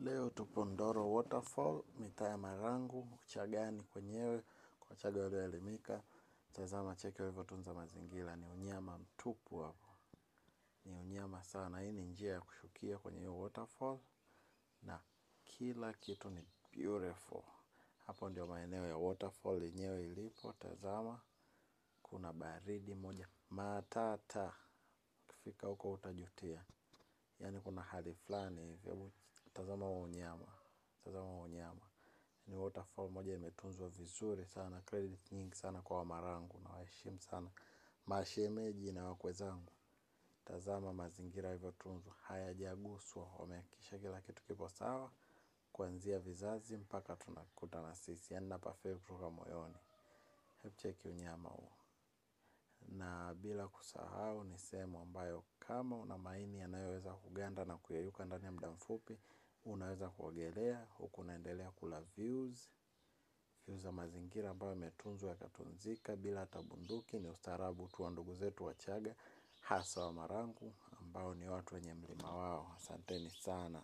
Leo tupo Ndoro Waterfall, mitaa ya Marangu, Uchagani kwenyewe, kwa Wachaga walioelimika. Tazama cheki walivyotunza mazingira, ni unyama mtupu hapo. Ni unyama sana. Hii ni njia ya kushukia kwenye hiyo waterfall na kila kitu ni beautiful. Hapo ndio maeneo ya waterfall yenyewe ilipo. Tazama kuna baridi moja matata. Ukifika huko utajutia. Yaani kuna hali fulani hivi. Tazama huo unyama. Tazama unyama. Ni waterfall moja imetunzwa vizuri sana. Credit nyingi sana kwa Wamarangu. Nawaheshimu sana mashemeji na wakwe zangu. Tazama mazingira yalivyotunzwa. Hayajaguswa. Wamehakikisha kila kitu kipo sawa. Kuanzia vizazi mpaka tunakutana sisi. Yaani napafeel kutoka moyoni. Hebu cheki unyama huo. Na bila kusahau ni sehemu ambayo kama una maini yanayoweza kuganda na kuyeyuka ndani ya muda mfupi, unaweza kuogelea huku unaendelea kula views za mazingira ambayo yametunzwa yakatunzika bila hata bunduki. Ni ustaarabu tu wa ndugu zetu Wachaga, hasa Wamarangu ambao ni watu wenye mlima wao. Asanteni sana.